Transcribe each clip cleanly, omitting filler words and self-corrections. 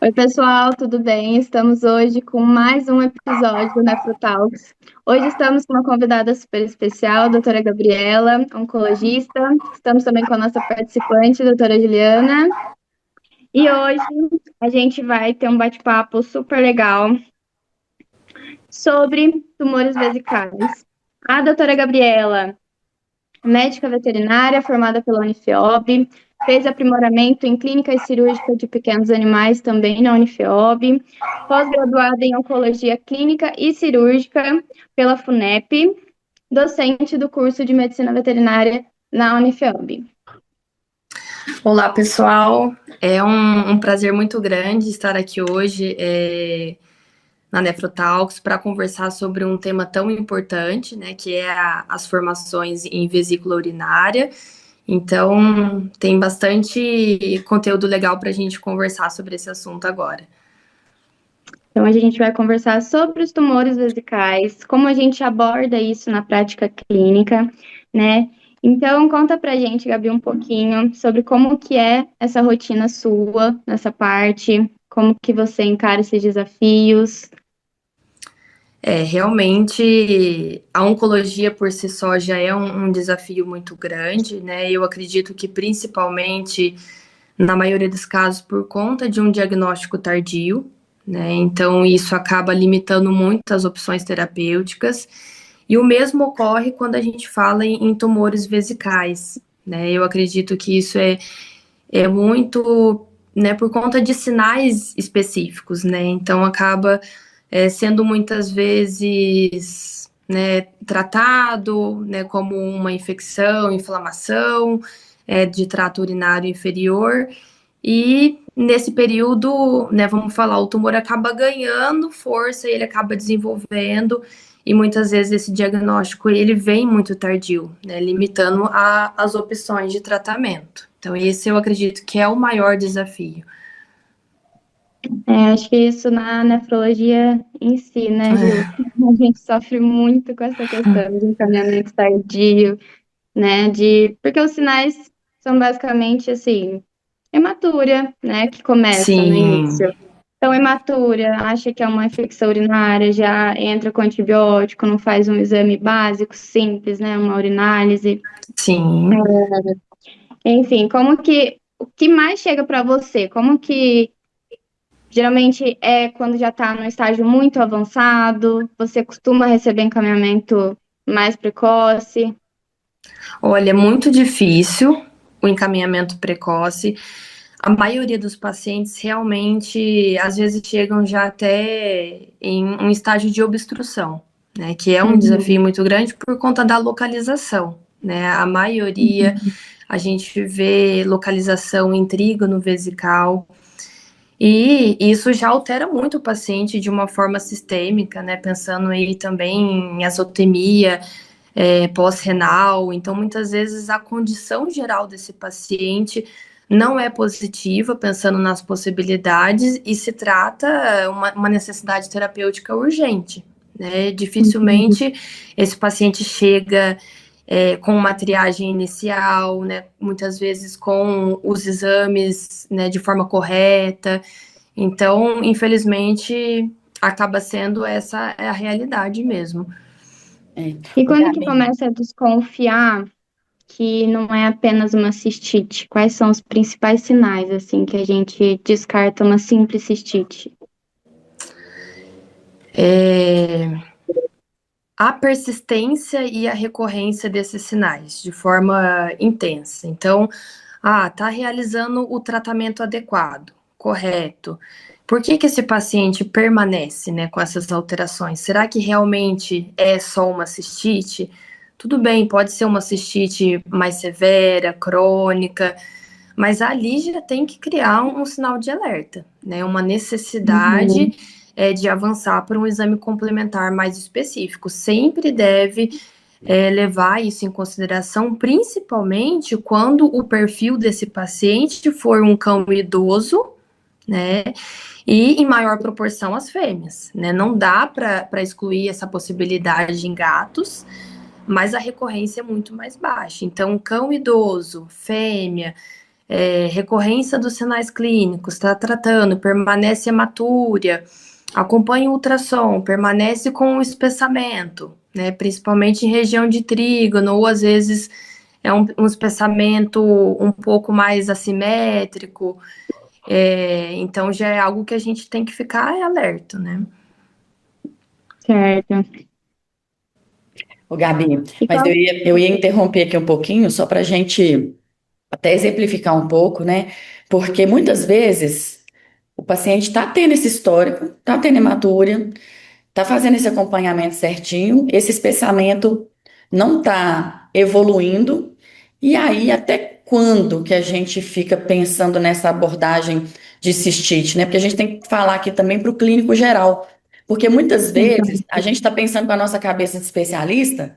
Oi, pessoal, tudo bem? Estamos hoje com mais um episódio do Nefrotalks. Hoje estamos com uma convidada super especial, a doutora Gabriela, oncologista. Estamos também com a nossa participante, a doutora Juliana. E hoje a gente vai ter um bate-papo super legal sobre tumores vesicais. A doutora Gabriela, médica veterinária formada pela Unifiob, fez aprimoramento em clínica e cirúrgica de pequenos animais também na Unifiob, pós-graduada em oncologia clínica e cirúrgica pela FUNEP, docente do curso de medicina veterinária na Unifiob. Olá, pessoal. É um prazer muito grande estar aqui hoje na Nefrotalks para conversar sobre um tema tão importante, né, que é as formações em vesícula urinária. Então, tem bastante conteúdo legal para a gente conversar sobre esse assunto agora. Então, a gente vai conversar sobre os tumores vesicais, como a gente aborda isso na prática clínica, né? Então, conta pra gente, Gabi, um pouquinho sobre como que é essa rotina sua nessa parte, como que você encara esses desafios. Realmente, a oncologia por si só já é um desafio muito grande, né? Eu acredito que principalmente na maioria dos casos, por conta de um diagnóstico tardio, né? Então, isso acaba limitando muito as opções terapêuticas. E o mesmo ocorre quando a gente fala em tumores vesicais, né? Eu acredito que isso é muito, né, por conta de sinais específicos, né? Então, acaba sendo muitas vezes, né, tratado, né, como uma infecção, inflamação, de trato urinário inferior, e nesse período, né, vamos falar, o tumor acaba ganhando força, ele acaba desenvolvendo, e muitas vezes esse diagnóstico ele vem muito tardio, né, limitando as opções de tratamento. Então, esse eu acredito que é o maior desafio. Acho que isso na nefrologia em si, né, Ju? A gente sofre muito com essa questão de encaminhamento tardio, né? Porque os sinais são basicamente assim, hematura, né? Que começa no Sim, início. Então, hematura, acha que é uma infecção urinária, já entra com antibiótico, não faz um exame básico, simples, né? Uma urinálise. sim. Enfim, o que mais chega para você? Como que geralmente é quando já está no estágio muito avançado? Você costuma receber encaminhamento mais precoce? Olha, é muito difícil o encaminhamento precoce. A maioria dos pacientes realmente, às vezes, chegam já até em um estágio de obstrução, né? Que é um desafio Uhum. muito grande por conta da localização, né? A maioria Uhum. a gente vê localização em trígono vesical, e isso já altera muito o paciente de uma forma sistêmica, né? Pensando aí também em azotemia, pós-renal. Então, muitas vezes, a condição geral desse paciente não é positiva, pensando nas possibilidades, e se trata uma necessidade terapêutica urgente, né? Uhum. Dificilmente esse paciente chega com uma triagem inicial, né? Muitas vezes com os exames, né, de forma correta. Então, infelizmente, acaba sendo essa a realidade mesmo. É, E o quando que Gabi, começa a desconfiar que não é apenas uma cistite? Quais são os principais sinais, assim, que a gente descarta uma simples cistite? É, a persistência e a recorrência desses sinais de forma intensa. Então, tá realizando o tratamento adequado, correto. Por que esse paciente permanece, né, com essas alterações? Será que realmente é só uma cistite? Tudo bem, pode ser uma cistite mais severa, crônica, mas ali já tem que criar um sinal de alerta, né? Uma necessidade Uhum. de avançar para um exame complementar mais específico. Sempre deve levar isso em consideração, principalmente quando o perfil desse paciente for um cão idoso, né? E em maior proporção as fêmeas, né? Não dá para excluir essa possibilidade em gatos, mas a recorrência é muito mais baixa. Então, cão idoso, fêmea, recorrência dos sinais clínicos, está tratando, permanece hematúria, acompanha o ultrassom, permanece com o espessamento, né, principalmente em região de trígono, ou às vezes é um espessamento um pouco mais assimétrico, então já é algo que a gente tem que ficar alerta, né? Certo. Ô, Gabi, E mas qual... eu ia interromper aqui um pouquinho, só para a gente até exemplificar um pouco, né? Porque muitas vezes o paciente está tendo esse histórico, está tendo hematúria, está fazendo esse acompanhamento certinho, esse espessamento não está evoluindo, e aí até quando que a gente fica pensando nessa abordagem de cistite, né? Porque a gente tem que falar aqui também para o clínico geral, porque muitas vezes a gente está pensando com a nossa cabeça de especialista,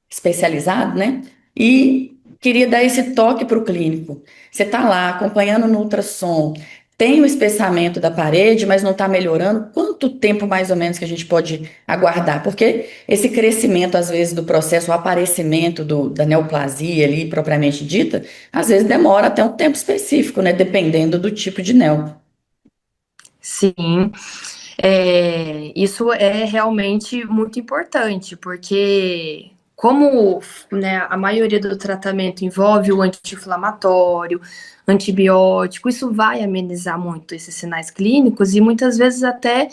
especializado, né? E queria dar esse toque para o clínico. Você está lá acompanhando no ultrassom, tem o espessamento da parede, mas não está melhorando. Quanto tempo mais ou menos que a gente pode aguardar? Porque esse crescimento, às vezes, do processo, o aparecimento da neoplasia ali, propriamente dita, às vezes demora até um tempo específico, né? Dependendo do tipo de neo. Sim, isso é realmente muito importante, porque como, né, a maioria do tratamento envolve o anti-inflamatório, antibiótico, isso vai amenizar muito esses sinais clínicos e muitas vezes até,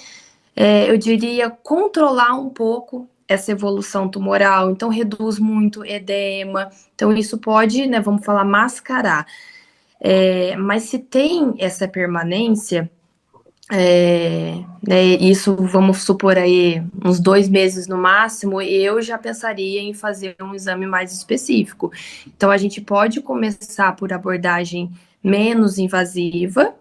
eu diria, controlar um pouco essa evolução tumoral, então reduz muito edema, então isso pode, né, vamos falar, mascarar. Mas se tem essa permanência, né, isso vamos supor aí uns 2 meses no máximo, eu já pensaria em fazer um exame mais específico. Então a gente pode começar por abordagem menos invasiva,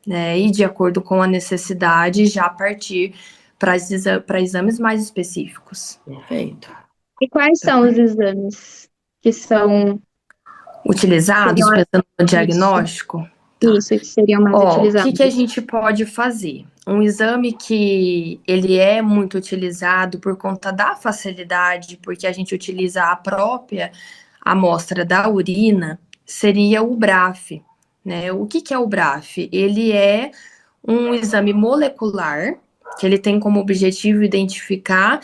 né, e de acordo com a necessidade, já partir para exames mais específicos. Perfeito. E quais são os exames que são Utilizados, seriam pensando no isso, diagnóstico. isso que seriam mais Ó, o que a utilizados? gente pode fazer? Um exame que ele é muito utilizado por conta da facilidade, porque a gente utiliza a própria amostra da urina, seria o BRAF, né? O que é o BRAF? Ele é um exame molecular que ele tem como objetivo identificar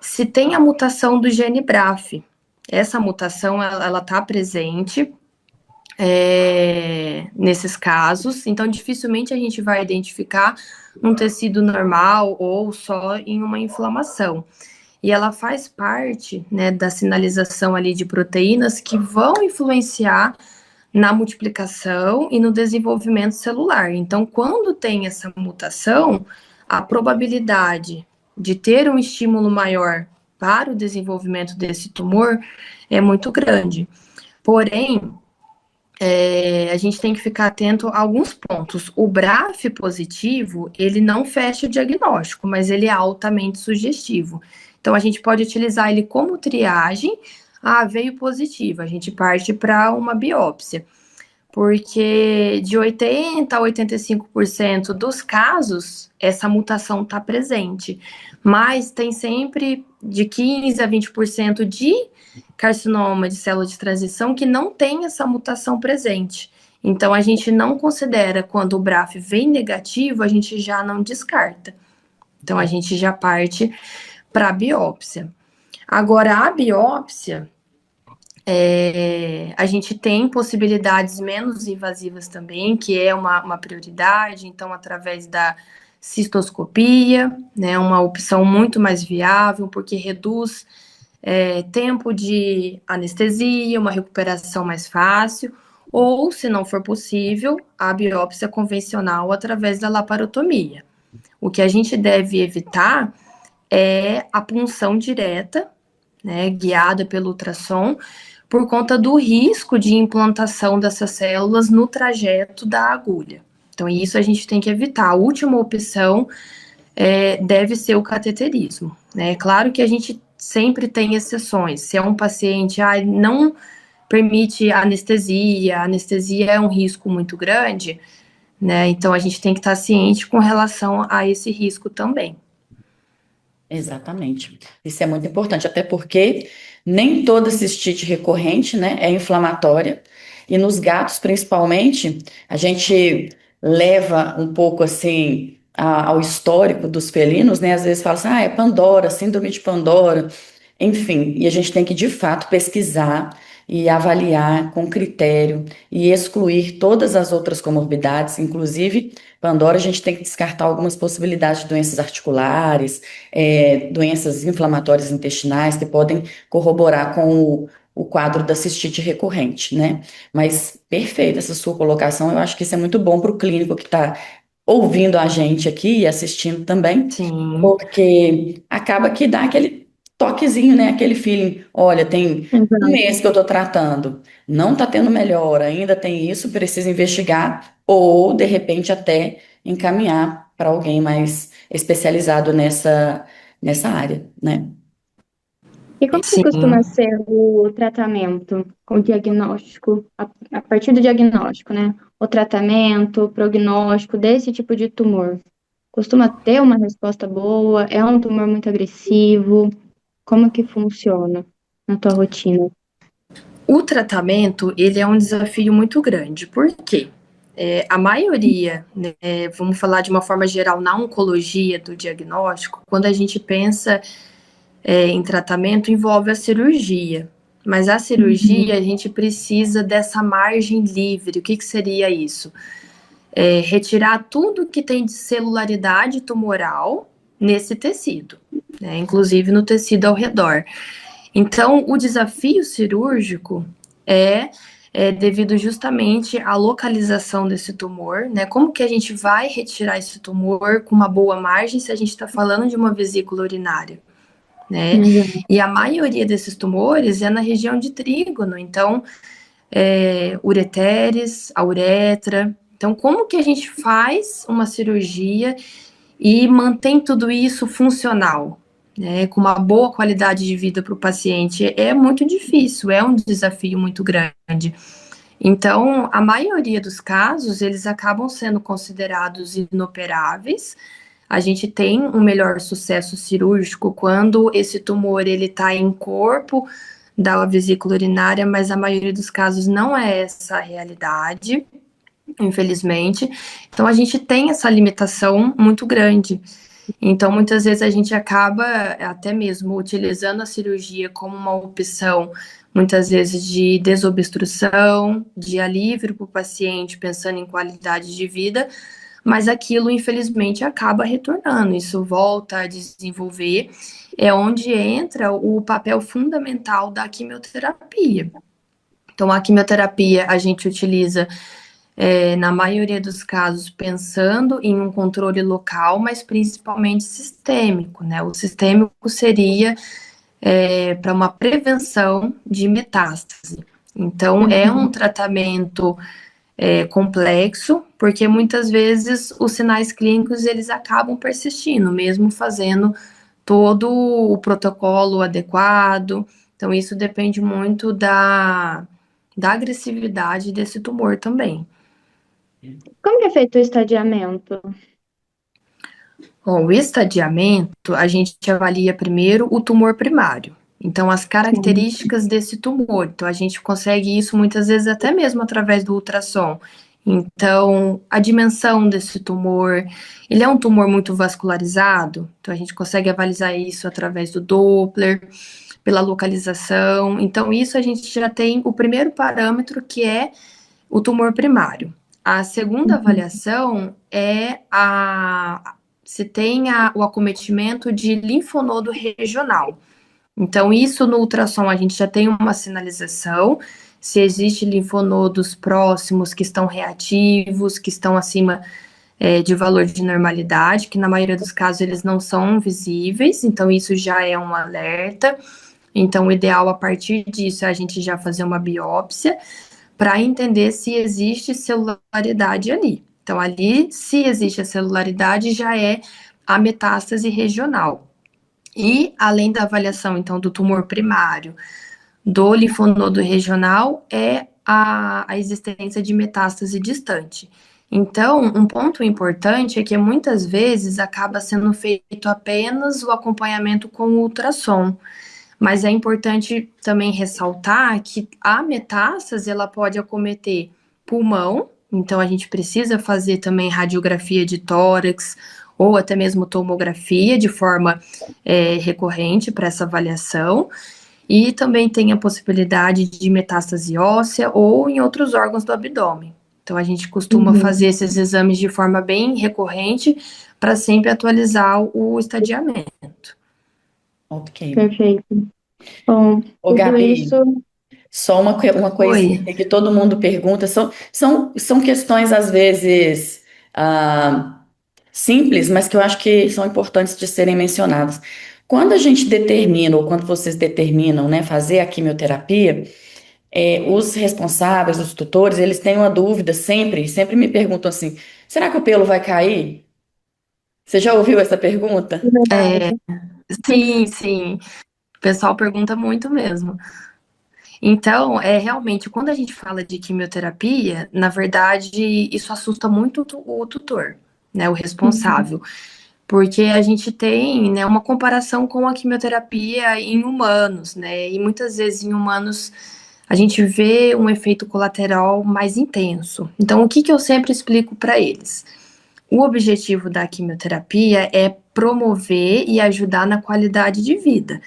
se tem a mutação do gene BRAF. Essa mutação, ela está presente nesses casos, então dificilmente a gente vai identificar um tecido normal ou só em uma inflamação. E ela faz parte, né, da sinalização ali de proteínas que vão influenciar na multiplicação e no desenvolvimento celular. Então, quando tem essa mutação, a probabilidade de ter um estímulo maior para o desenvolvimento desse tumor é muito grande. Porém, a gente tem que ficar atento a alguns pontos. O BRAF positivo, ele não fecha o diagnóstico, mas ele é altamente sugestivo. Então, a gente pode utilizar ele como triagem. Ah, veio positivo, a gente parte para uma biópsia. Porque de 80% a 85% dos casos, essa mutação está presente. Mas tem sempre de 15% a 20% de carcinoma de célula de transição que não tem essa mutação presente. Então, a gente não considera quando o BRAF vem negativo, a gente já não descarta. Então, a gente já parte para a biópsia. Agora, a biópsia, a gente tem possibilidades menos invasivas também, que é uma prioridade, então, através da cistoscopia, né, uma opção muito mais viável, porque reduz tempo de anestesia, uma recuperação mais fácil, ou, se não for possível, a biópsia convencional através da laparotomia. O que a gente deve evitar é a punção direta, né, guiada pelo ultrassom, por conta do risco de implantação dessas células no trajeto da agulha. Então, isso a gente tem que evitar. A última opção deve ser o cateterismo. Né? Claro que a gente sempre tem exceções. Se é um paciente não permite anestesia, a anestesia é um risco muito grande, né? Então a gente tem que estar ciente com relação a esse risco também. Exatamente. Isso é muito importante, até porque nem toda cistite recorrente, né, é inflamatória. E nos gatos, principalmente, a gente leva um pouco assim ao histórico dos felinos, né? Às vezes fala assim, é Pandora, síndrome de Pandora, enfim, e a gente tem que de fato pesquisar e avaliar com critério e excluir todas as outras comorbidades, inclusive Pandora, a gente tem que descartar algumas possibilidades de doenças articulares, doenças inflamatórias intestinais que podem corroborar com o quadro da cistite recorrente, né? Mas perfeita essa sua colocação, eu acho que isso é muito bom para o clínico que está ouvindo a gente aqui e assistindo também, Sim, porque acaba que dá aquele toquezinho, né? Aquele feeling, olha, tem um Exato. mês que eu estou tratando, não está tendo melhora, ainda tem isso, precisa investigar, ou de repente até encaminhar para alguém mais especializado nessa área, né? E como que costuma sim. ser o tratamento, o diagnóstico, a partir do diagnóstico, né? O tratamento, o prognóstico desse tipo de tumor. Costuma ter uma resposta boa? É um tumor muito agressivo? Como que funciona na tua rotina? O tratamento, ele é um desafio muito grande. Por quê? A maioria, né, vamos falar de uma forma geral, na oncologia do diagnóstico, quando a gente pensa em tratamento, envolve a cirurgia. Mas a Uhum. cirurgia, a gente precisa dessa margem livre. O que seria isso? Retirar tudo que tem de celularidade tumoral nesse tecido, né, inclusive no tecido ao redor. Então, o desafio cirúrgico é, devido justamente à localização desse tumor, né? Como que a gente vai retirar esse tumor com uma boa margem se a gente está falando de uma vesícula urinária, né? Exato. E a maioria desses tumores é na região de trígono, então, ureteres, a uretra. Então, como que a gente faz uma cirurgia e mantém tudo isso funcional, né, com uma boa qualidade de vida para o paciente? É muito difícil, é um desafio muito grande. Então, a maioria dos casos, eles acabam sendo considerados inoperáveis. A gente tem um melhor sucesso cirúrgico quando esse tumor ele está em corpo da vesícula urinária, mas a maioria dos casos não é essa a realidade, infelizmente. Então, a gente tem essa limitação muito grande. Então, muitas vezes a gente acaba até mesmo utilizando a cirurgia como uma opção, muitas vezes de desobstrução, de alívio para o paciente, pensando em qualidade de vida, mas aquilo, infelizmente, acaba retornando, isso volta a desenvolver, é onde entra o papel fundamental da quimioterapia. Então, a quimioterapia a gente utiliza na maioria dos casos, pensando em um controle local, mas principalmente sistêmico, né? O sistêmico seria para uma prevenção de metástase. Então, é um Uhum. tratamento complexo, porque muitas vezes os sinais clínicos eles acabam persistindo, mesmo fazendo todo o protocolo adequado. Então, isso depende muito da agressividade desse tumor também. Como que é feito o estadiamento? Bom, o estadiamento, a gente avalia primeiro o tumor primário. Então, as Sim. características desse tumor. Então, a gente consegue isso muitas vezes até mesmo através do ultrassom. Então, a dimensão desse tumor, ele é um tumor muito vascularizado, então a gente consegue avaliar isso através do Doppler, pela localização. Então, isso a gente já tem o primeiro parâmetro, que é o tumor primário. A segunda Uhum. avaliação é se tem o acometimento de linfonodo regional. Então, isso no ultrassom a gente já tem uma sinalização, se existe linfonodos próximos que estão reativos, que estão acima de valor de normalidade, que na maioria dos casos eles não são visíveis, então isso já é um alerta. Então, o ideal a partir disso é a gente já fazer uma biópsia para entender se existe celularidade ali. Então, ali, se existe a celularidade, já é a metástase regional. E, além da avaliação, então, do tumor primário, do linfonodo regional, é a existência de metástase distante. Então, um ponto importante é que muitas vezes acaba sendo feito apenas o acompanhamento com o ultrassom, Mas é importante também ressaltar que a metástase, ela pode acometer pulmão, então a gente precisa fazer também radiografia de tórax ou até mesmo tomografia de forma recorrente para essa avaliação. E também tem a possibilidade de metástase óssea ou em outros órgãos do abdômen. Então a gente costuma fazer esses exames de forma bem recorrente para sempre atualizar o estadiamento. Ok. Perfeito. Bom, Ô, tudo Gabi, isso. só uma coisinha Oi. que todo mundo pergunta, são questões às vezes simples, mas que eu acho que são importantes de serem mencionadas. Quando a gente determina, ou quando vocês determinam, né, fazer a quimioterapia, os responsáveis, os tutores, eles têm uma dúvida sempre me perguntam assim: será que o pelo vai cair? Você já ouviu essa pergunta? Verdade. Sim, sim. O pessoal pergunta muito mesmo. Então, realmente, quando a gente fala de quimioterapia, na verdade, isso assusta muito o tutor, né, o responsável, porque a gente tem, né, uma comparação com a quimioterapia em humanos, né, e muitas vezes em humanos a gente vê um efeito colateral mais intenso. Então, o que que eu sempre explico para eles? O objetivo da quimioterapia é promover e ajudar na qualidade de vida.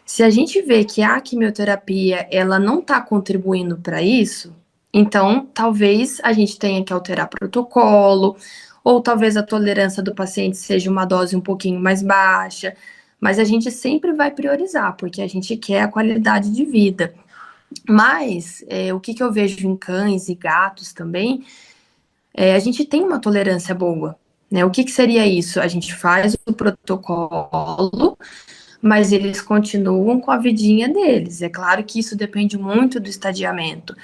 Se a gente vê que a quimioterapia ela não está contribuindo para isso, então talvez a gente tenha que alterar protocolo, ou talvez a tolerância do paciente seja uma dose um pouquinho mais baixa, mas a gente sempre vai priorizar, porque a gente quer a qualidade de vida. Mas o que eu vejo em cães e gatos também, a gente tem uma tolerância boa. Né? O que seria isso? A gente faz o protocolo, mas eles continuam com a vidinha deles. É claro que isso depende muito do estadiamento,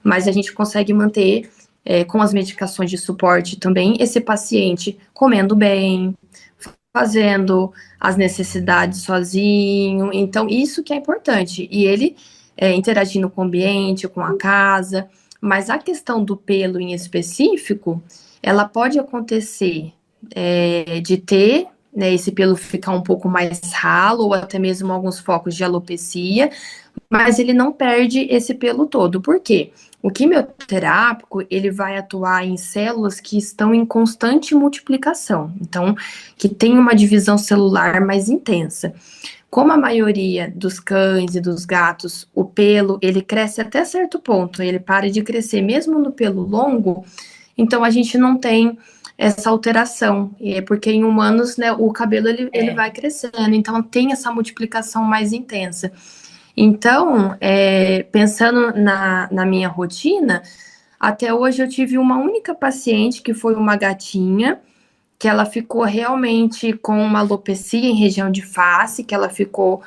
mas a gente consegue manter, com as medicações de suporte também, esse paciente comendo bem, fazendo as necessidades sozinho. Então, isso que é importante. E ele interagindo com o ambiente, com a casa. Mas a questão do pelo em específico, ela pode acontecer de ter, né, esse pelo ficar um pouco mais ralo, ou até mesmo alguns focos de alopecia, mas ele não perde esse pelo todo. Por quê? O quimioterápico, ele vai atuar em células que estão em constante multiplicação, então, que tem uma divisão celular mais intensa. Como a maioria dos cães e dos gatos, o pelo, ele cresce até certo ponto, ele para de crescer mesmo no pelo longo, então a gente não tem essa alteração, porque em humanos, né, o cabelo ele vai crescendo, então tem essa multiplicação mais intensa. Então, pensando na minha rotina, até hoje eu tive uma única paciente que foi uma gatinha, que ela ficou realmente com uma alopecia em região de face, que ela ficou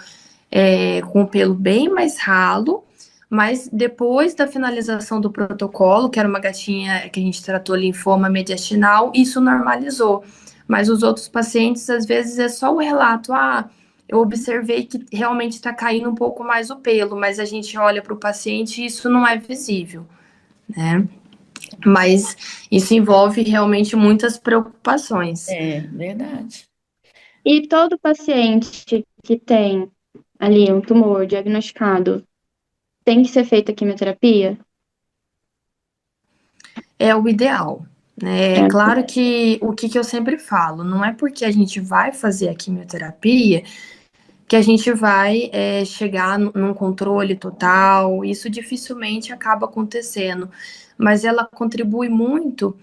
com o pelo bem mais ralo, mas depois da finalização do protocolo, que era uma gatinha que a gente tratou linfoma mediastinal, isso normalizou. Mas os outros pacientes, às vezes, é só o relato, eu observei que realmente está caindo um pouco mais o pelo, mas a gente olha para o paciente e isso não é visível, né? Mas isso envolve realmente muitas preocupações. É, verdade. E todo paciente que tem ali um tumor diagnosticado tem que ser feita quimioterapia? É o ideal, né? É É. claro que o que eu sempre falo, não é porque a gente vai fazer a quimioterapia que a gente vai chegar num controle total, isso dificilmente acaba acontecendo, mas ela contribui muito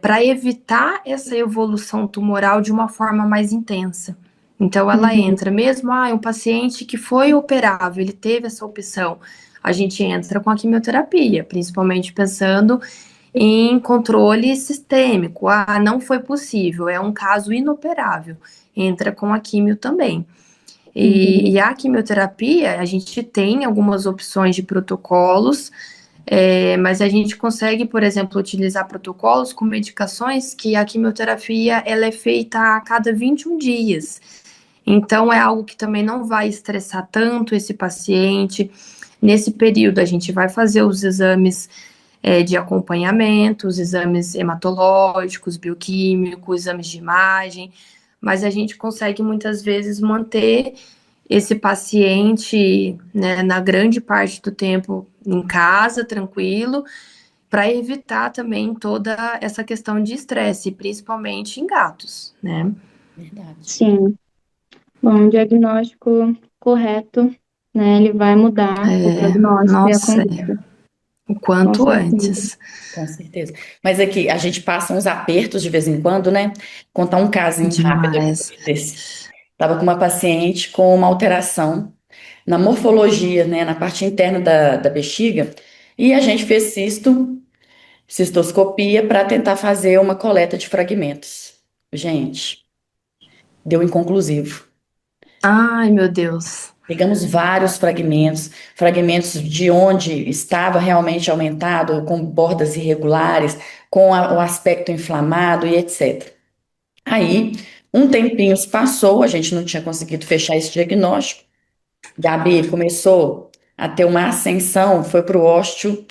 para evitar essa evolução tumoral de uma forma mais intensa. Então, ela entra, mesmo um paciente que foi operável, ele teve essa opção, a gente entra com a quimioterapia, principalmente pensando em controle sistêmico. Não foi possível, é um caso inoperável, entra com a quimio também. E a quimioterapia, a gente tem algumas opções de protocolos, mas a gente consegue, por exemplo, utilizar protocolos com medicações que a quimioterapia ela é feita a cada 21 dias. Então, é algo que também não vai estressar tanto esse paciente. Nesse período, a gente vai fazer os exames de acompanhamento, os exames hematológicos, bioquímicos, exames de imagem, mas a gente consegue muitas vezes manter esse paciente, né, na grande parte do tempo em casa, tranquilo, para evitar também toda essa questão de estresse, principalmente em gatos, né? Verdade. Sim. Bom, um diagnóstico correto, né? Ele vai mudar o prognóstico e a Nossa, conduta, o com quanto certeza. antes. Com certeza. Mas aqui, a gente passa uns apertos de vez em quando, né? Contar um casinho rápido Demais. desse. Estava com uma paciente com uma alteração na morfologia, né? Na parte interna da bexiga. E a gente fez cistoscopia, para tentar fazer uma coleta de fragmentos. Gente, deu inconclusivo. Ai, meu Deus. Pegamos vários fragmentos, fragmentos de onde estava realmente aumentado, com bordas irregulares, com o aspecto inflamado e etc. Aí, um tempinho se passou, a gente não tinha conseguido fechar esse diagnóstico. Gabi começou a ter uma ascensão, foi para o ósteo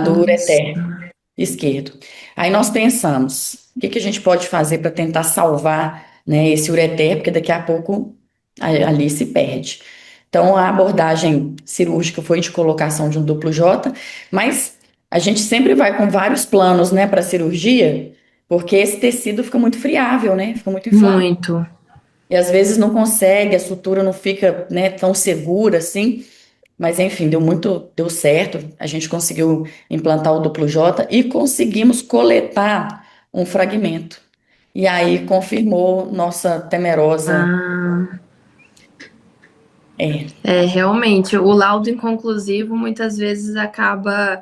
do Nossa. ureter esquerdo. Aí nós pensamos, o que que a gente pode fazer para tentar salvar, né, esse ureter, porque daqui a pouco ali se perde. Então a abordagem cirúrgica foi de colocação de um duplo J, mas a gente sempre vai com vários planos, né, para cirurgia, porque esse tecido fica muito friável, né, fica muito inflamado. Muito. E às vezes não consegue, a sutura não fica, né, tão segura assim. Mas enfim, deu certo. A gente conseguiu implantar o duplo J e conseguimos coletar um fragmento. E aí confirmou nossa temerosa. Ah, É, realmente, o laudo inconclusivo muitas vezes acaba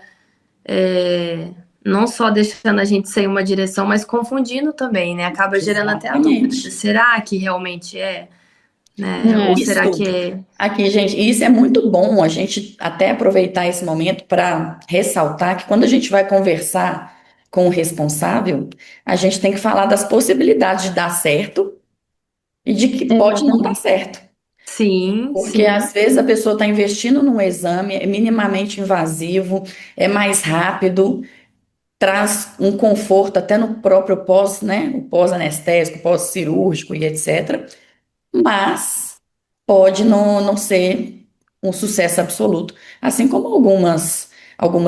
é, não só deixando a gente sem uma direção, mas confundindo também, né? Acaba gerando até a dúvida. exatamente. Será que realmente é? Né? É, Ou será Isso que é? aqui, gente, e isso é muito bom a gente até aproveitar esse momento para ressaltar que quando a gente vai conversar com o responsável, a gente tem que falar das possibilidades de dar certo e de que pode não dar exatamente. certo. Sim, Porque sim, às vezes a pessoa está investindo num exame, é minimamente invasivo, é mais rápido, traz um conforto até no próprio pós, né? O pós-anestésico, pós-cirúrgico e etc. Mas pode não ser um sucesso absoluto. Assim como algumas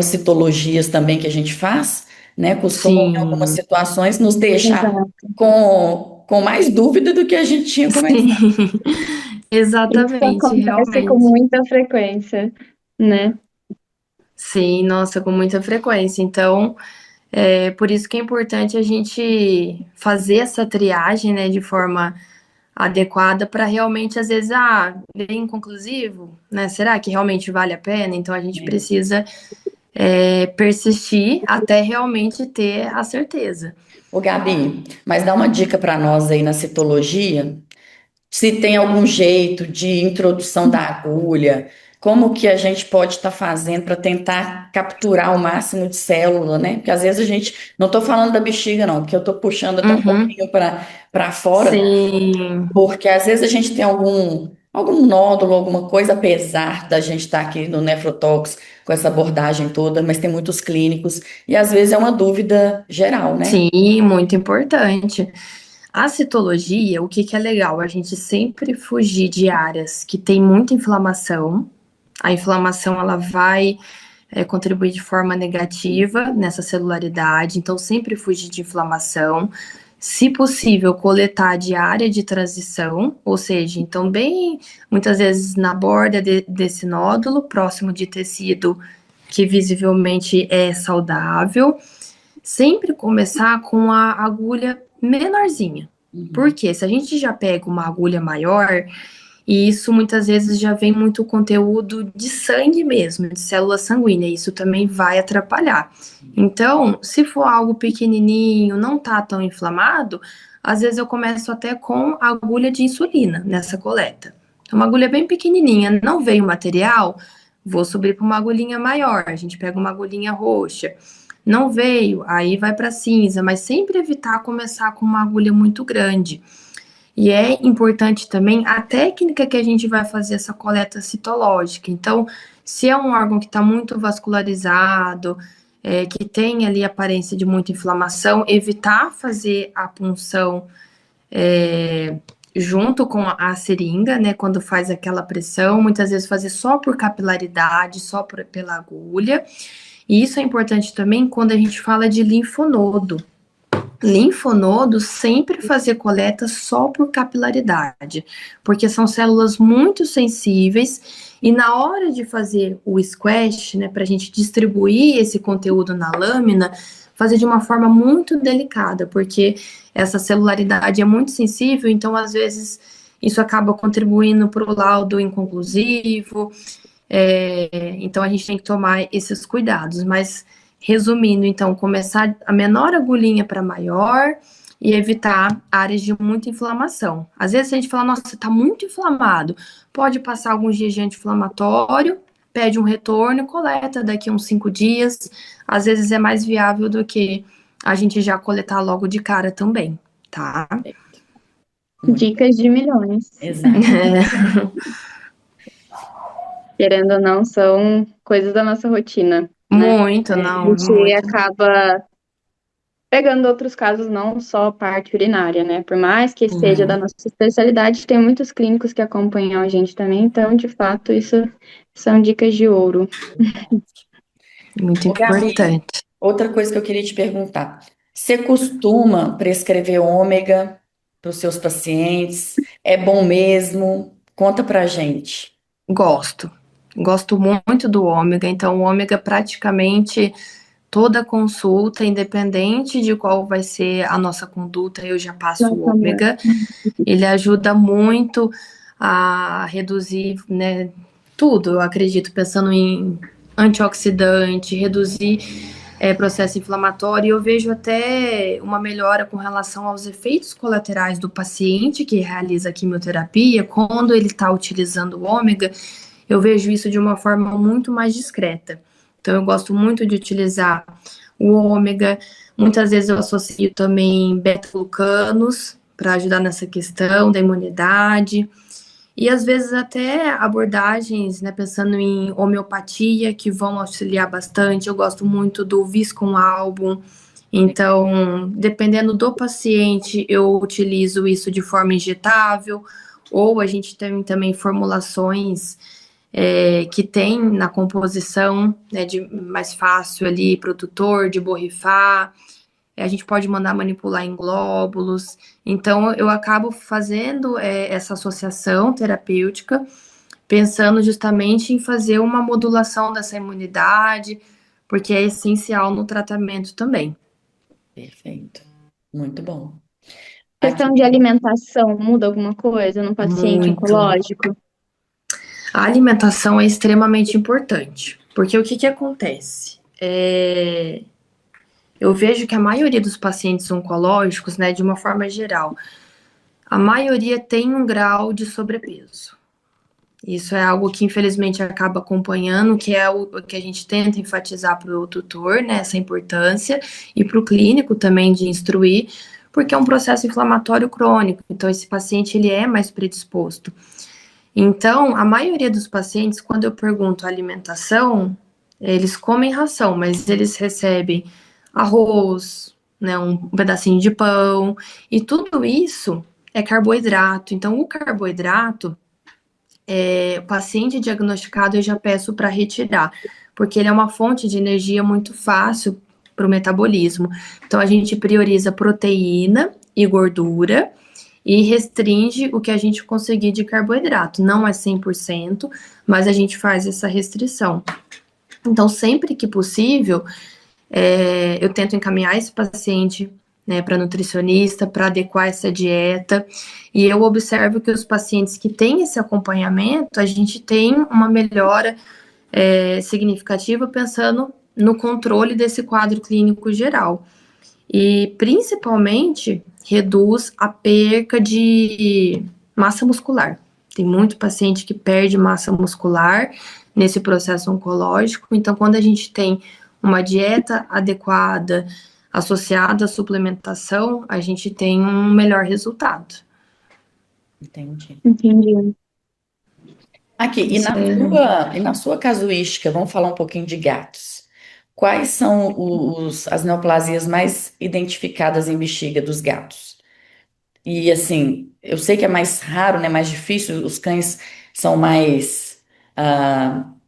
citologias também que a gente faz, né? Costumam, em algumas sim, situações, nos deixar Exato. com mais dúvida do que a gente tinha sim, começado. Isso exatamente, acontece com realmente. muita frequência, né? Sim, nossa, com muita frequência. Então, por isso que é importante a gente fazer essa triagem, né, de forma adequada para realmente, às vezes, bem inconclusivo, né? Será que realmente vale a pena? Então, a gente precisa persistir até realmente ter a certeza. Ô, Gabi, mas dá uma dica para nós aí na citologia, se tem algum jeito de introdução da agulha, como que a gente pode estar fazendo para tentar capturar o máximo de célula, né? Porque às vezes a gente, não estou falando da bexiga não, porque eu estou puxando até um Uhum. pouquinho para fora, Sim, porque às vezes a gente tem algum nódulo, alguma coisa, apesar da gente estar aqui no Nefrotox com essa abordagem toda, mas tem muitos clínicos e às vezes é uma dúvida geral, né? sim, muito importante. A citologia, o que que é legal? A gente sempre fugir de áreas que tem muita inflamação. A inflamação ela vai contribuir de forma negativa nessa celularidade, então sempre fugir de inflamação. Se possível, coletar de área de transição, ou seja, então bem muitas vezes na borda desse nódulo, próximo de tecido que visivelmente é saudável. Sempre começar com a agulha menorzinha. Uhum. Porque se a gente já pega uma agulha maior, e isso muitas vezes já vem muito conteúdo de sangue mesmo, de célula sanguínea, isso também vai atrapalhar. Então, se for algo pequenininho, não tá tão inflamado, às vezes eu começo até com a agulha de insulina nessa coleta. Então, uma agulha bem pequenininha, não veio material, vou subir para uma agulhinha maior. A gente pega uma agulhinha roxa. Não veio, aí vai para cinza, mas sempre evitar começar com uma agulha muito grande. E é importante também a técnica que a gente vai fazer essa coleta citológica. Então, se é um órgão que está muito vascularizado, que tem ali aparência de muita inflamação, evitar fazer a punção junto com a seringa, né? Quando faz aquela pressão, muitas vezes fazer só por capilaridade, pela agulha. E isso é importante também quando a gente fala de linfonodo. Linfonodo, sempre fazer coleta só por capilaridade, porque são células muito sensíveis e na hora de fazer o squash, né, para a gente distribuir esse conteúdo na lâmina, fazer de uma forma muito delicada, porque essa celularidade é muito sensível, então às vezes isso acaba contribuindo para o laudo inconclusivo, então a gente tem que tomar esses cuidados, mas resumindo, então, começar a menor agulhinha para maior e evitar áreas de muita inflamação. Às vezes a gente fala, nossa, tá muito inflamado, pode passar alguns dias de anti-inflamatório, pede um retorno e coleta daqui a uns 5 dias. Às vezes é mais viável do que a gente já coletar logo de cara também, tá? Muito Dicas de milhões. exato. Querendo ou não, são coisas da nossa rotina, né? Muito, A não, gente muito. acaba pegando outros casos, não só a parte urinária, né? Por mais que seja da nossa especialidade, tem muitos clínicos que acompanham a gente também, então, de fato, isso são dicas de ouro. Muito Ô, Gabi, importante. outra coisa que eu queria te perguntar. Você costuma prescrever ômega para os seus pacientes? É bom mesmo? Conta pra gente. Gosto. Gosto muito do ômega, então o ômega praticamente toda consulta, independente de qual vai ser a nossa conduta, eu já passo o Nossa, amor. ômega. Ele ajuda muito a reduzir, né, tudo, eu acredito, pensando em antioxidante, reduzir processo inflamatório, e eu vejo até uma melhora com relação aos efeitos colaterais do paciente que realiza a quimioterapia, quando ele está utilizando o ômega, eu vejo isso de uma forma muito mais discreta. Então, eu gosto muito de utilizar o ômega. Muitas vezes eu associo também beta-glucanos para ajudar nessa questão da imunidade. E às vezes até abordagens, né, pensando em homeopatia, que vão auxiliar bastante. Eu gosto muito do Viscom Album. Então, dependendo do paciente, eu utilizo isso de forma injetável, ou a gente tem também formulações que tem na composição, né, de mais fácil ali para o tutor, de borrifar. A gente pode mandar manipular em glóbulos. Então, eu acabo fazendo essa associação terapêutica, pensando justamente em fazer uma modulação dessa imunidade, porque é essencial no tratamento também. Perfeito. Muito bom. Aqui, Questão de alimentação, muda alguma coisa no paciente Muito. oncológico? A alimentação é extremamente importante, porque o que que acontece? Eu vejo que a maioria dos pacientes oncológicos, né, de uma forma geral, a maioria tem um grau de sobrepeso. Isso é algo que infelizmente acaba acompanhando, que é o que a gente tenta enfatizar para o tutor, né, essa importância, e para o clínico também de instruir, porque é um processo inflamatório crônico, então esse paciente ele é mais predisposto. Então, a maioria dos pacientes, quando eu pergunto a alimentação, eles comem ração, mas eles recebem arroz, né, um pedacinho de pão, e tudo isso é carboidrato. Então, o carboidrato, o paciente diagnosticado, eu já peço para retirar, porque ele é uma fonte de energia muito fácil para o metabolismo. Então, a gente prioriza proteína e gordura e restringe o que a gente conseguir de carboidrato. Não é 100%, mas a gente faz essa restrição. Então, sempre que possível, eu tento encaminhar esse paciente, né, para nutricionista, para adequar essa dieta. E eu observo que os pacientes que têm esse acompanhamento, a gente tem uma melhora significativa pensando no controle desse quadro clínico geral. E principalmente reduz a perca de massa muscular. Tem muito paciente que perde massa muscular nesse processo oncológico. Então, quando a gente tem uma dieta adequada associada à suplementação, a gente tem um melhor resultado. entendi. Entendi. Aqui, Isso e na sua casuística, vamos falar um pouquinho de gatos. Quais são as neoplasias mais identificadas em bexiga dos gatos? E assim, eu sei que é mais raro, né? Mais difícil, os cães são mais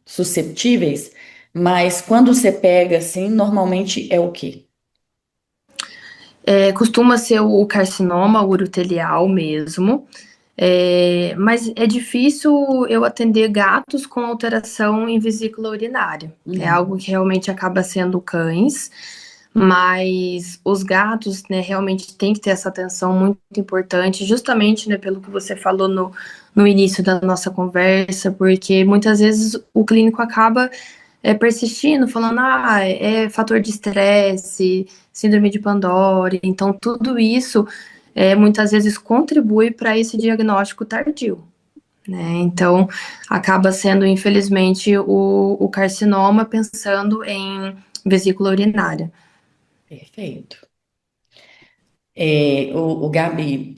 susceptíveis, mas quando você pega assim, normalmente é o quê? Costuma ser o carcinoma urotelial mesmo, mas é difícil eu atender gatos com alteração em vesícula urinária. É Uhum. algo que realmente acaba sendo cães, mas os gatos, né, realmente tem que ter essa atenção muito importante, justamente, né, pelo que você falou no início da nossa conversa, porque muitas vezes o clínico acaba persistindo, falando, é fator de estresse, síndrome de Pandora. Então, tudo isso muitas vezes contribui para esse diagnóstico tardio, né? Então, acaba sendo, infelizmente, o carcinoma pensando em vesícula urinária. Perfeito. O Gabi,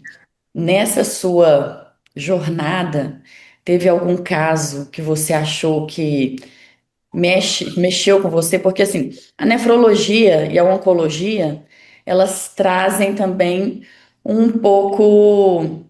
nessa sua jornada, teve algum caso que você achou que mexeu com você? Porque assim, a nefrologia e a oncologia, elas trazem também um pouco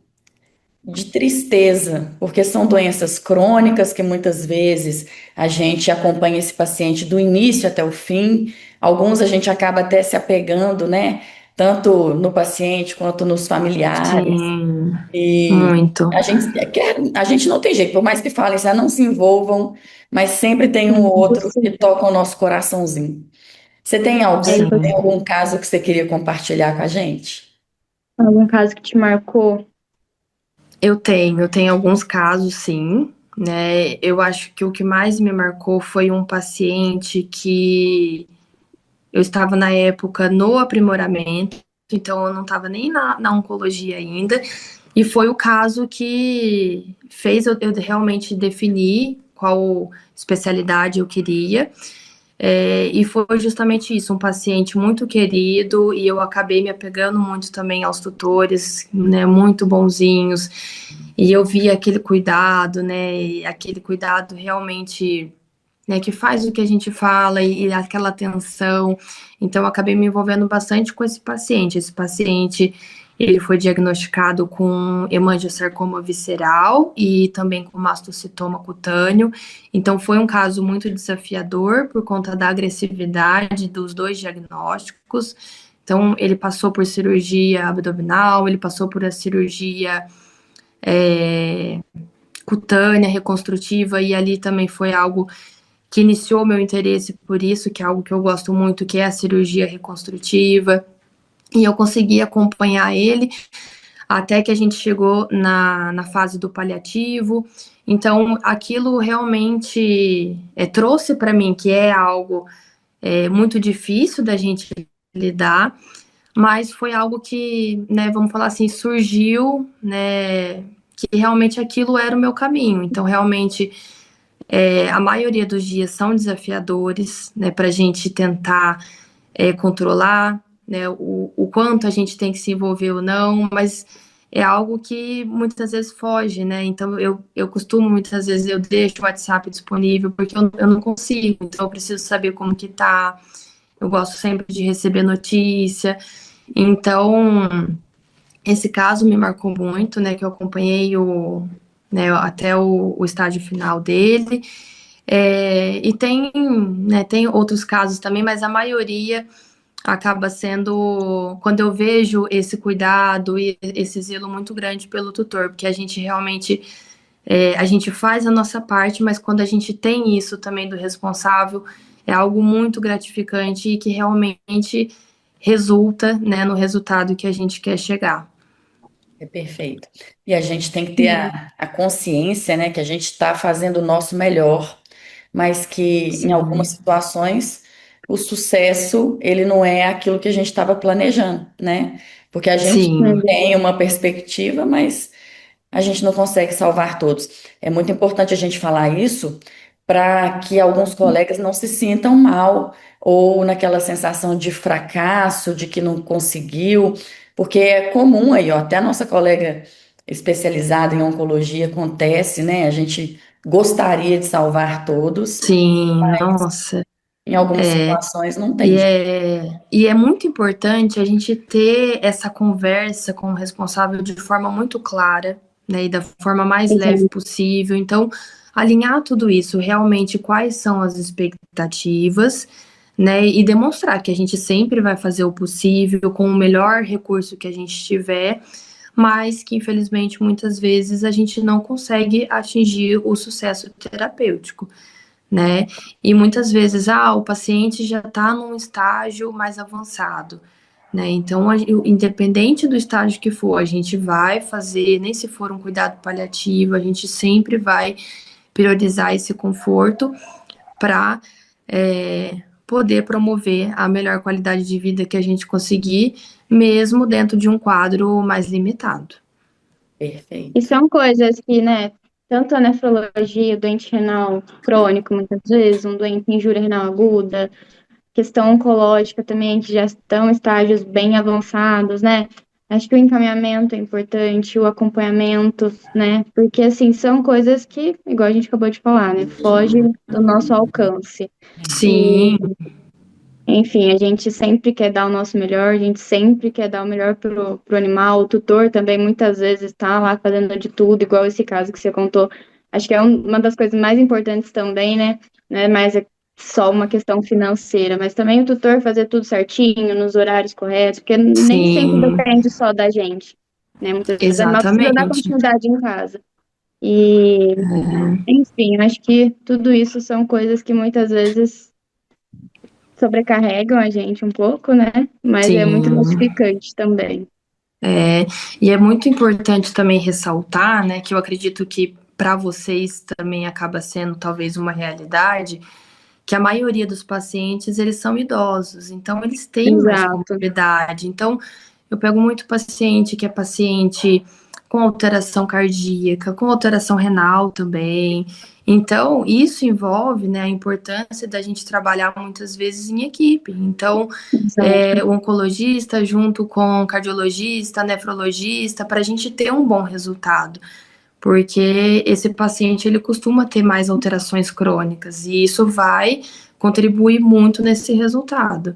de tristeza, porque são doenças crônicas que muitas vezes a gente acompanha esse paciente do início até o fim. Alguns a gente acaba até se apegando, né? Tanto no paciente quanto nos familiares. Sim, E muito. a gente não tem jeito, por mais que falem, não se envolvam, mas sempre tem um É ou outro que impossível. toca o nosso coraçãozinho. Você tem É alguém, tem Sim. impossível. algum caso que você queria compartilhar com a gente? Algum caso que te marcou? Eu tenho alguns casos, sim, né? Eu acho que o que mais me marcou foi um paciente que eu estava na época no aprimoramento, então eu não estava nem na oncologia ainda, e foi o caso que fez eu realmente definir qual especialidade eu queria. E foi justamente isso, um paciente muito querido, e eu acabei me apegando muito também aos tutores, né, muito bonzinhos, e eu vi aquele cuidado, né, e aquele cuidado realmente, né, que faz o que a gente fala e aquela atenção. Então, eu acabei me envolvendo bastante com esse paciente. Esse paciente, ele foi diagnosticado com hemangiosarcoma visceral e também com mastocitoma cutâneo. Então, foi um caso muito desafiador por conta da agressividade dos dois diagnósticos. Então, ele passou por cirurgia abdominal, ele passou por a cirurgia cutânea, reconstrutiva, e ali também foi algo que iniciou meu interesse por isso, que é algo que eu gosto muito, que é a cirurgia reconstrutiva. E eu consegui acompanhar ele até que a gente chegou na fase do paliativo. Então, aquilo realmente trouxe para mim que é algo muito difícil da gente lidar, mas foi algo que, né, vamos falar assim, surgiu, né, que realmente aquilo era o meu caminho. Então, realmente, a maioria dos dias são desafiadores, né, para a gente tentar controlar, né, o quanto a gente tem que se envolver ou não, mas é algo que muitas vezes foge, né? Então eu costumo, muitas vezes, eu deixo o WhatsApp disponível porque eu não consigo, então eu preciso saber como que tá. Eu gosto sempre de receber notícia. Então, esse caso me marcou muito, né? Que eu acompanhei até o estágio final dele. E tem outros casos também, mas a maioria acaba sendo quando eu vejo esse cuidado e esse zelo muito grande pelo tutor, porque a gente realmente a gente faz a nossa parte, mas quando a gente tem isso também do responsável, é algo muito gratificante e que realmente resulta, né, no resultado que a gente quer chegar. É perfeito. E a gente tem que ter a consciência, né, que a gente está fazendo o nosso melhor, mas que em algumas Sim, situações o sucesso ele não é aquilo que a gente estava planejando, né? Porque a gente sim, tem uma perspectiva, mas a gente não consegue salvar todos. É muito importante a gente falar isso para que alguns colegas não se sintam mal ou naquela sensação de fracasso, de que não conseguiu, porque é comum aí, ó, até a nossa colega especializada em oncologia acontece, né? A gente gostaria de salvar todos, sim, nossa. Em algumas situações não tem. E é muito importante a gente ter essa conversa com o responsável de forma muito clara, né, e da forma mais leve Exato. possível. Então, alinhar tudo isso, realmente quais são as expectativas, né, e demonstrar que a gente sempre vai fazer o possível com o melhor recurso que a gente tiver, mas que infelizmente muitas vezes a gente não consegue atingir o sucesso terapêutico, né? E muitas vezes, o paciente já está num estágio mais avançado, né? Então, independente do estágio que for, a gente vai fazer, nem se for um cuidado paliativo, a gente sempre vai priorizar esse conforto para poder promover a melhor qualidade de vida que a gente conseguir, mesmo dentro de um quadro mais limitado. Perfeito. E são coisas que, né, tanto a nefrologia, o doente renal crônico, muitas vezes, um doente em injúria renal aguda, questão oncológica também, que já estão em estágios bem avançados, né? Acho que o encaminhamento é importante, o acompanhamento, né? Porque, assim, são coisas que, igual a gente acabou de falar, né? Foge do nosso alcance. E, Sim, enfim, a gente sempre quer dar o nosso melhor, a gente sempre quer dar o melhor pro animal. O tutor também, muitas vezes, está lá fazendo de tudo, igual esse caso que você contou. Acho que é uma das coisas mais importantes também, né? Não é mais só uma questão financeira, mas também o tutor fazer tudo certinho, nos horários corretos, porque nem sempre sim, depende só da gente, né? Muitas vezes o animal precisa dar exatamente. continuidade em casa. E, enfim, acho que tudo isso são coisas que muitas vezes sobrecarregam a gente um pouco, né? Mas é muito Sim. gratificante também. E é muito importante também ressaltar, né, que eu acredito que para vocês também acaba sendo talvez uma realidade, que a maioria dos pacientes eles são idosos, então eles têm mais Exato. comorbidade. Então, eu pego muito paciente que é paciente com alteração cardíaca, com alteração renal também. Então, isso envolve, né, a importância da gente trabalhar muitas vezes em equipe. Então, Exato. o oncologista junto com o cardiologista, nefrologista, para a gente ter um bom resultado. Porque esse paciente ele costuma ter mais alterações crônicas e isso vai contribuir muito nesse resultado.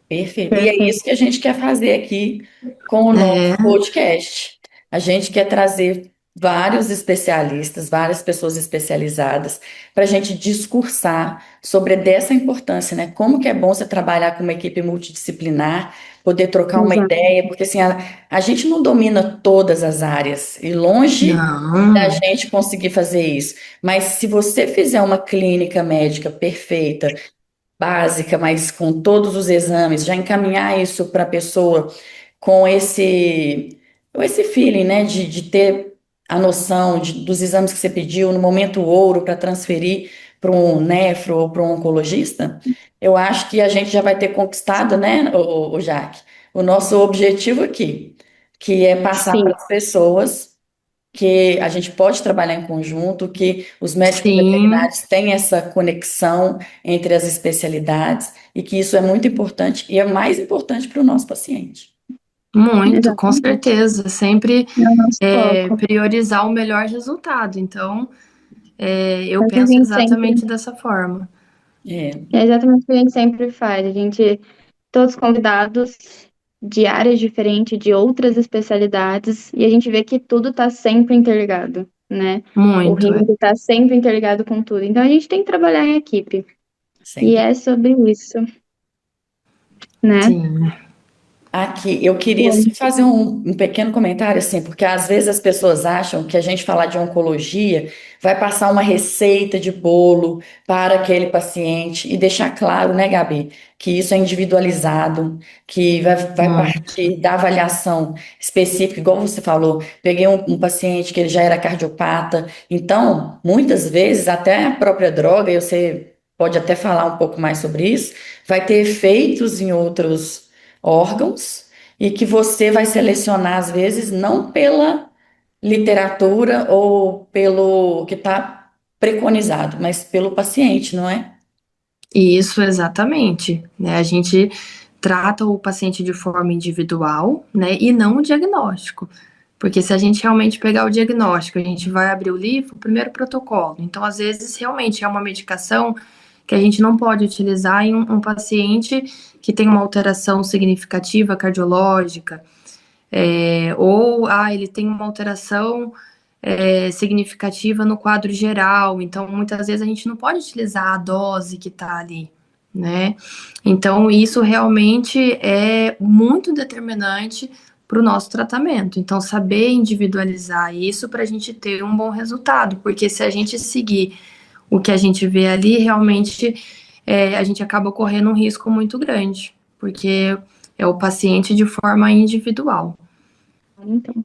Perfeito. E é isso Perfeito. que a gente quer fazer aqui com o nosso podcast. A gente quer trazer vários especialistas, várias pessoas especializadas, para a gente discursar sobre dessa importância, né? Como que é bom você trabalhar com uma equipe multidisciplinar, poder trocar uma Exato. ideia, porque assim, a gente não domina todas as áreas, e longe da Não, gente conseguir fazer isso. Mas se você fizer uma clínica médica perfeita, básica, mas com todos os exames, já encaminhar isso para a pessoa com esse feeling, né, de ter a noção dos exames que você pediu no momento ouro para transferir para um nefro ou para um oncologista, eu acho que a gente já vai ter conquistado, né, o Jaque, o nosso objetivo aqui, que é passar Sim, para as pessoas que a gente pode trabalhar em conjunto, que os médicos sim, veterinários têm essa conexão entre as especialidades e que isso é muito importante e é mais importante para o nosso paciente. muito, com exatamente. certeza. Sempre É o nosso foco. priorizar o melhor resultado. Então, É eu o que a penso gente sempre, exatamente dessa forma. É, é exatamente o que a gente sempre faz. A gente, todos convidados de áreas diferentes, de outras especialidades, e a gente vê que tudo está sempre interligado, né? O Muito, ringue está sempre interligado com tudo. Então a gente tem que trabalhar em equipe. E sempre. é sobre isso, né? sim. Aqui, eu queria Bom, só fazer um pequeno comentário, assim, porque às vezes as pessoas acham que a gente falar de oncologia vai passar uma receita de bolo para aquele paciente e deixar claro, né, Gabi, que isso é individualizado, que vai Muito. partir da avaliação específica, igual você falou. Peguei um paciente que ele já era cardiopata, então, muitas vezes, até a própria droga, e você pode até falar um pouco mais sobre isso, vai ter efeitos em outros órgãos e que você vai selecionar, às vezes, não pela literatura ou pelo que está preconizado, mas pelo paciente, não é? Isso, exatamente. Né? A gente trata o paciente de forma individual, né? E não o diagnóstico. Porque se a gente realmente pegar o diagnóstico, a gente vai abrir o livro, o primeiro protocolo. Então, às vezes, realmente é uma medicação que a gente não pode utilizar em um paciente que tem uma alteração significativa cardiológica, ou ele tem uma alteração significativa no quadro geral. Então, muitas vezes a gente não pode utilizar a dose que está ali, né? Então, isso realmente é muito determinante para o nosso tratamento. Então, saber individualizar isso para a gente ter um bom resultado, porque se a gente seguir o que a gente vê ali, realmente a gente acaba correndo um risco muito grande, porque é o paciente de forma individual. Então.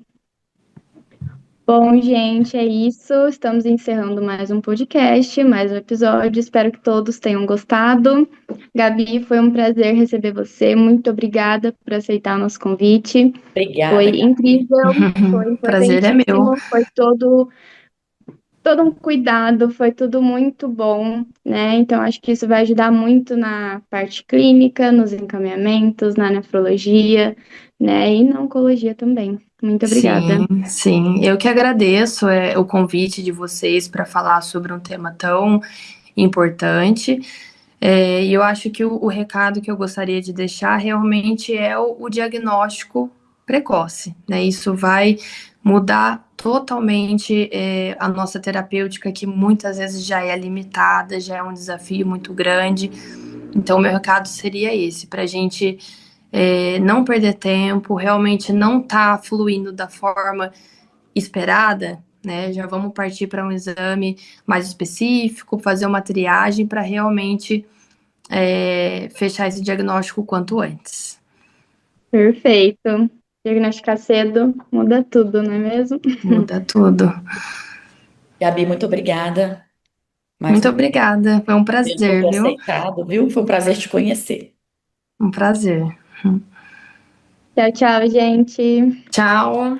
Bom, gente, é isso. Estamos encerrando mais um podcast, mais um episódio. Espero que todos tenham gostado. Gabi, foi um prazer receber você. Muito obrigada por aceitar o nosso convite. Obrigada, Foi Gabi. incrível, foi Prazer é meu. importantíssimo, foi todo um cuidado, foi tudo muito bom, né? Então, acho que isso vai ajudar muito na parte clínica, nos encaminhamentos, na nefrologia, né? E na oncologia também. Muito obrigada. Sim. Eu que agradeço o convite de vocês para falar sobre um tema tão importante. E eu acho que o recado que eu gostaria de deixar realmente é o diagnóstico precoce, né? Isso vai mudar totalmente a nossa terapêutica, que muitas vezes já é limitada, já é um desafio muito grande. Então, meu recado seria esse, para a gente não perder tempo, realmente não tá fluindo da forma esperada, né? Já vamos partir para um exame mais específico, fazer uma triagem para realmente fechar esse diagnóstico o quanto antes. Perfeito. Diagnosticar cedo muda tudo, não é mesmo? Muda tudo. Gabi, muito obrigada. Muito obrigada, foi um Por prazer, ter viu? aceitado, viu? Foi um prazer te conhecer. Um prazer. Tchau, tchau, gente. Tchau.